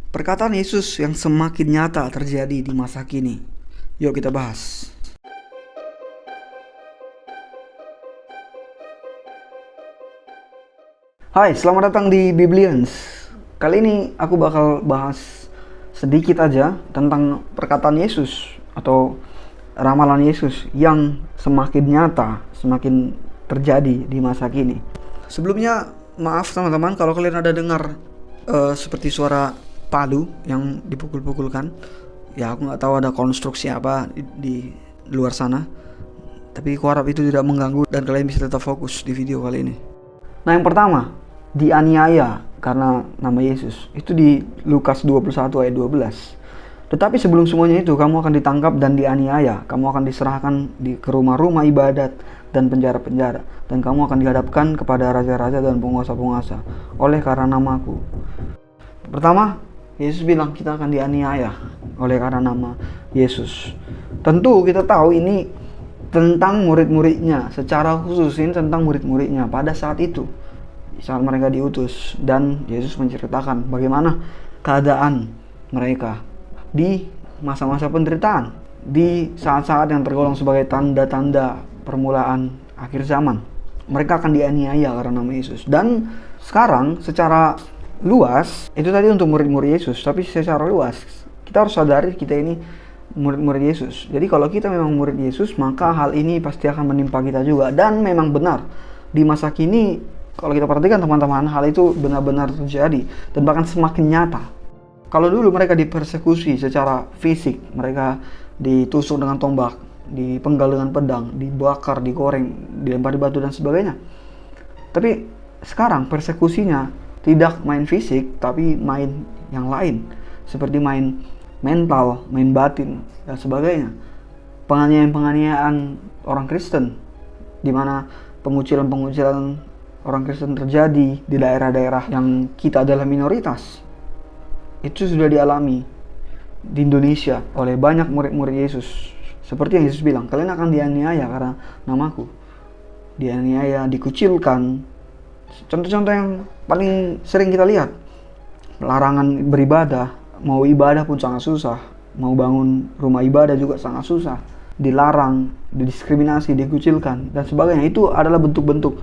Perkataan Yesus yang semakin nyata terjadi di masa kini. Yuk kita bahas. Hai, selamat datang di Biblians. Kali ini aku bakal bahas sedikit aja tentang perkataan Yesus atau ramalan Yesus yang semakin nyata, semakin terjadi di masa kini. Sebelumnya, maaf teman-teman kalau kalian ada dengar seperti suara palu yang dipukul-pukulkan. Ya, aku nggak tahu ada konstruksi apa di luar sana. Tapi aku harap itu tidak mengganggu dan kalian bisa tetap fokus di video kali ini. Nah, yang pertama, dianiaya karena nama Yesus. Itu di Lukas 21 ayat 12. Tetapi sebelum semuanya itu, kamu akan ditangkap dan dianiaya. Kamu akan diserahkan ke rumah-rumah ibadat dan penjara-penjara. Dan kamu akan dihadapkan kepada raja-raja dan penguasa-penguasa oleh karena namaku. Pertama, Yesus bilang kita akan dianiaya oleh karena nama Yesus. Tentu kita tahu ini tentang murid-muridnya. Secara khusus ini tentang murid-muridnya pada saat itu, saat mereka diutus. Dan Yesus menceritakan bagaimana keadaan mereka di masa-masa penderitaan, di saat-saat yang tergolong sebagai tanda-tanda permulaan akhir zaman. Mereka akan dianiaya karena nama Yesus. Dan sekarang secara luas, itu tadi untuk murid-murid Yesus, tapi secara luas kita harus sadari kita ini murid-murid Yesus. Jadi kalau kita memang murid Yesus, maka hal ini pasti akan menimpa kita juga. Dan memang benar, di masa kini kalau kita perhatikan teman-teman, hal itu benar-benar terjadi dan bahkan semakin nyata. Kalau dulu mereka dipersekusi secara fisik, mereka ditusuk dengan tombak, dipenggal dengan pedang, dibakar, digoreng, dilempari batu dan sebagainya. Tapi sekarang persekusinya tidak main fisik, tapi main yang lain. Seperti main mental, main batin, dan sebagainya. Penganiayaan orang Kristen, di mana pengucilan orang Kristen terjadi di daerah-daerah yang kita adalah minoritas. Itu sudah dialami di Indonesia oleh banyak murid-murid Yesus. Seperti yang Yesus bilang, kalian akan dianiaya karena namaku. Dianiaya, dikucilkan. Contoh-contoh yang paling sering kita lihat, larangan beribadah, mau ibadah pun sangat susah, mau bangun rumah ibadah juga sangat susah, dilarang, didiskriminasi, dikucilkan, dan sebagainya. Itu adalah bentuk-bentuk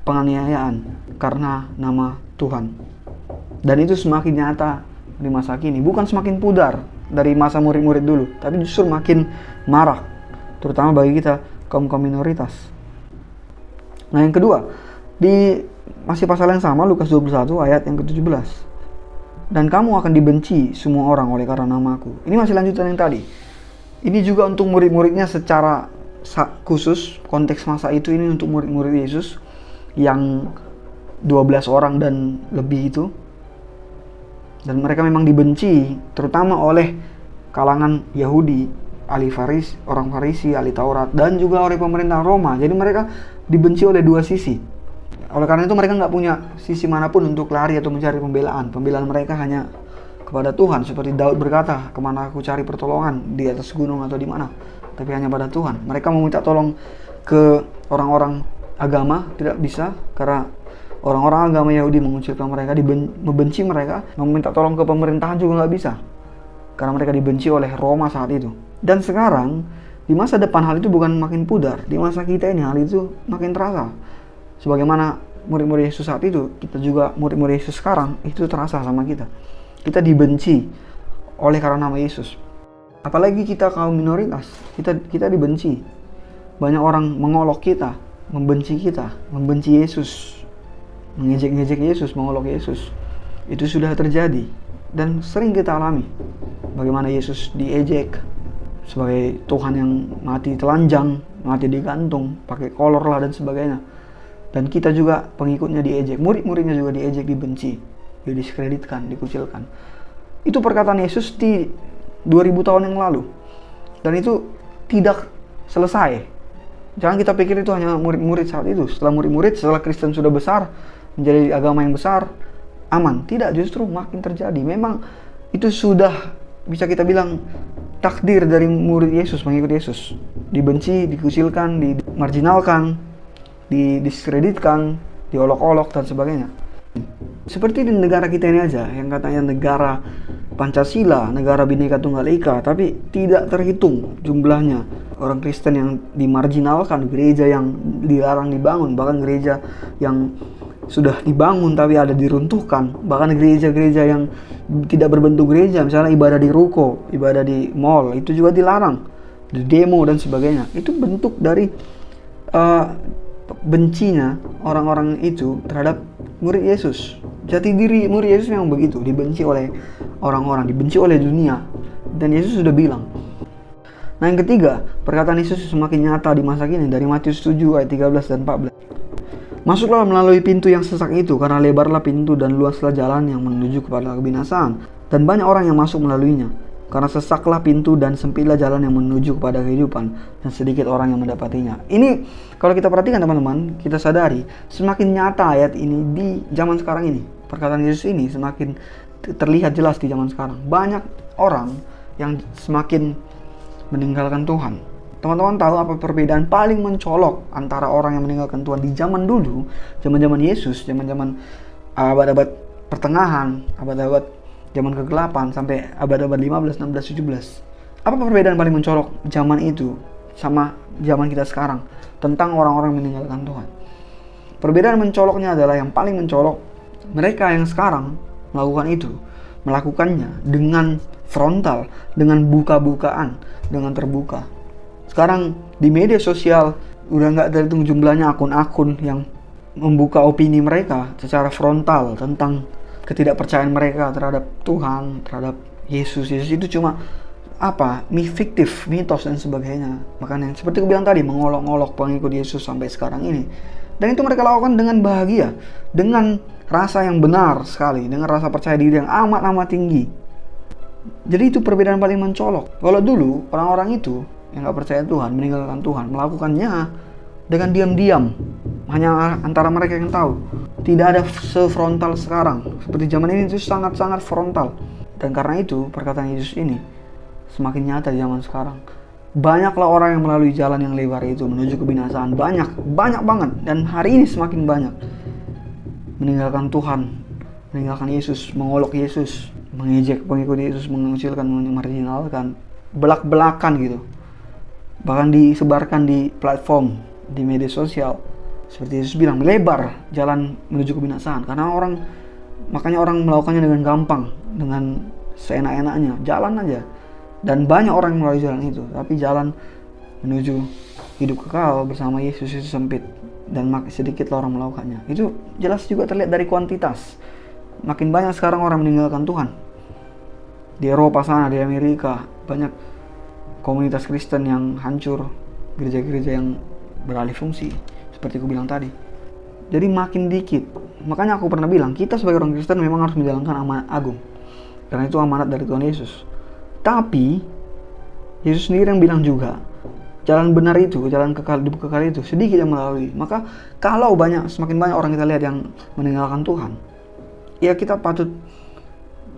penganiayaan karena nama Tuhan. Dan itu semakin nyata di masa kini, bukan semakin pudar dari masa murid-murid dulu, tapi justru makin marak, terutama bagi kita kaum-kaum minoritas. Nah, yang kedua, di masih pasal yang sama, Lukas 21 ayat yang ke-17. Dan kamu akan dibenci semua orang oleh karena namaku. Ini masih lanjutan yang tadi. Ini juga untuk murid-muridnya secara khusus, konteks masa itu ini untuk murid-murid Yesus yang 12 orang dan lebih itu. Dan mereka memang dibenci terutama oleh kalangan Yahudi, orang Farisi, ahli Taurat, dan juga oleh pemerintah Roma. Jadi mereka dibenci oleh dua sisi. Oleh karena itu mereka nggak punya sisi manapun untuk lari atau mencari pembelaan. Pembelaan mereka hanya kepada Tuhan. Seperti Daud berkata, kemana aku cari pertolongan, di atas gunung atau di mana? Tapi hanya pada Tuhan. Mereka meminta tolong ke orang-orang agama, tidak bisa. Karena orang-orang agama Yahudi mengucilkan mereka, membenci mereka. Meminta tolong ke pemerintahan juga nggak bisa. Karena mereka dibenci oleh Roma saat itu. Dan sekarang, di masa depan hal itu bukan makin pudar. Di masa kita ini hal itu makin terasa. Sebagaimana murid-murid Yesus saat itu, kita juga murid-murid Yesus sekarang, itu terasa sama kita. Kita dibenci oleh karena nama Yesus. Apalagi kita kaum minoritas, kita dibenci. Banyak orang mengolok kita, membenci Yesus, mengejek-ngejek Yesus, mengolok Yesus. Itu sudah terjadi dan sering kita alami. Bagaimana Yesus diejek sebagai Tuhan yang mati telanjang, mati digantung, pakai kolor lah dan sebagainya. Dan kita juga pengikutnya diejek, murid-muridnya juga diejek, dibenci, didiskreditkan, dikucilkan. Itu perkataan Yesus di 2000 tahun yang lalu. Dan itu tidak selesai. Jangan kita pikir itu hanya murid-murid saat itu. Setelah Kristen sudah besar, menjadi agama yang besar, aman. Tidak, justru makin terjadi. Memang itu sudah bisa kita bilang takdir dari murid Yesus, pengikut Yesus. Dibenci, dikucilkan, dimarginalkan, didiskreditkan, diolok-olok dan sebagainya. Seperti di negara kita ini aja, yang katanya negara Pancasila, negara Bhinneka Tunggal Ika, tapi tidak terhitung jumlahnya orang Kristen yang dimarginalkan, gereja yang dilarang dibangun, bahkan gereja yang sudah dibangun tapi ada diruntuhkan, bahkan gereja-gereja yang tidak berbentuk gereja, misalnya ibadah di ruko, ibadah di mall, itu juga dilarang, di demo dan sebagainya. Itu bentuk dari bencinya orang-orang itu terhadap murid Yesus. Jati diri murid Yesus memang begitu, dibenci oleh orang-orang, dibenci oleh dunia. Dan Yesus sudah bilang. Nah, yang ketiga, perkataan Yesus semakin nyata di masa kini dari Matius 7 ayat 13 dan 14. Masuklah melalui pintu yang sesak itu, karena lebarlah pintu dan luaslah jalan yang menuju kepada kebinasaan, dan banyak orang yang masuk melaluinya. Karena sesaklah pintu dan sempitlah jalan yang menuju kepada kehidupan, dan sedikit orang yang mendapatinya. Ini kalau kita perhatikan teman-teman, kita sadari semakin nyata ayat ini di zaman sekarang ini. Perkataan Yesus ini semakin terlihat jelas di zaman sekarang. Banyak orang yang semakin meninggalkan Tuhan. Teman-teman tahu apa perbedaan paling mencolok antara orang yang meninggalkan Tuhan di zaman dulu, zaman-zaman Yesus, zaman-zaman abad-abad pertengahan, abad-abad zaman ke-8 sampai abad-abad 15, 16, 17. Apa perbedaan paling mencolok zaman itu sama zaman kita sekarang tentang orang-orang yang meninggalkan Tuhan? Perbedaan mencoloknya adalah yang paling mencolok, mereka yang sekarang melakukannya dengan frontal, dengan buka-bukaan, dengan terbuka. Sekarang di media sosial udah nggak terhitung jumlahnya akun-akun yang membuka opini mereka secara frontal tentang ketidakpercayaan mereka terhadap Tuhan, terhadap Yesus. Yesus itu cuma fiktif, mitos dan sebagainya. Makanya seperti aku bilang tadi, mengolok-olok pengikut Yesus sampai sekarang ini. Dan itu mereka lakukan dengan bahagia, dengan rasa yang benar sekali, dengan rasa percaya diri yang amat-amat tinggi. Jadi itu perbedaan paling mencolok. Kalau dulu orang-orang itu yang gak percaya Tuhan, meninggalkan Tuhan, melakukannya dengan diam-diam, hanya antara mereka yang tahu. Tidak ada sefrontal sekarang. Seperti zaman ini itu sangat-sangat frontal. Dan karena itu perkataan Yesus ini semakin nyata di zaman sekarang. Banyaklah orang yang melalui jalan yang lebar itu menuju kebinasaan. Banyak banget. Dan hari ini semakin banyak meninggalkan Tuhan, meninggalkan Yesus, mengolok Yesus, mengejek pengikut Yesus, mengucilkan, memarginalkan, belak-belakan gitu. Bahkan disebarkan di platform, di media sosial. Seperti Yesus bilang, lebar jalan menuju kebinasaan. Karena makanya orang melakukannya dengan gampang, dengan seenak-enaknya, jalan aja. Dan banyak orang yang melalui jalan itu, tapi jalan menuju hidup kekal bersama Yesus itu sempit, dan sedikit orang melakukannya. Itu jelas juga terlihat dari kuantitas. Makin banyak sekarang orang meninggalkan Tuhan. Di Eropa sana, di Amerika, banyak komunitas Kristen yang hancur, gereja-gereja yang beralih fungsi. Seperti aku bilang tadi. Jadi makin dikit. Makanya aku pernah bilang, kita sebagai orang Kristen memang harus menjalankan amanat agung. Karena itu amanat dari Tuhan Yesus. Tapi Yesus sendiri yang bilang juga, jalan benar itu, jalan hidup kekal itu sedikit yang melalui. Maka kalau semakin banyak orang kita lihat yang meninggalkan Tuhan, ya kita patut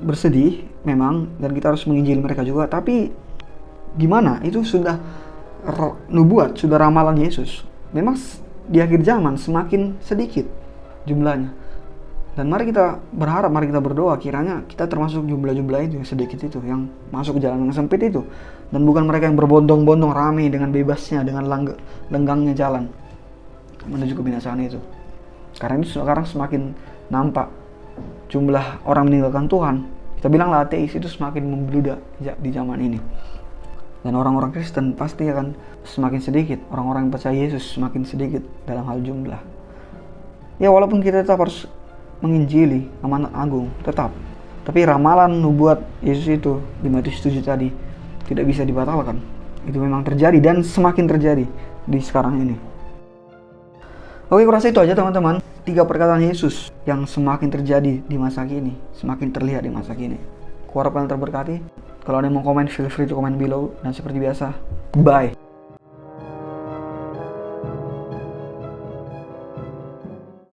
bersedih memang, dan kita harus menginjili mereka juga. Tapi gimana? Itu sudah nubuat, sudah ramalan Yesus. Memang di akhir zaman semakin sedikit jumlahnya. Dan mari kita berharap, mari kita berdoa kiranya kita termasuk jumlah-jumlah itu yang sedikit itu, yang masuk ke jalan yang sempit itu. Dan bukan mereka yang berbondong-bondong ramai dengan bebasnya, dengan lenggangnya jalan menuju kebinasaan itu. Karena itu sekarang semakin nampak jumlah orang meninggalkan Tuhan. Kita bilanglah ateis itu semakin membludak di zaman ini. Dan orang-orang Kristen pasti akan semakin sedikit. Orang-orang yang percaya Yesus semakin sedikit dalam hal jumlah. Ya walaupun kita tetap harus menginjili amanat agung, tetap. Tapi ramalan nubuat Yesus itu di Matius 7 tadi tidak bisa dibatalkan. Itu memang terjadi dan semakin terjadi di sekarang ini. Oke, kurasa itu aja teman-teman. 3 perkataan Yesus yang semakin terjadi di masa kini, semakin terlihat di masa kini. Kuharap kalian terberkati. Kalau ada yang mau komen, feel free to comment below. Dan seperti biasa, bye.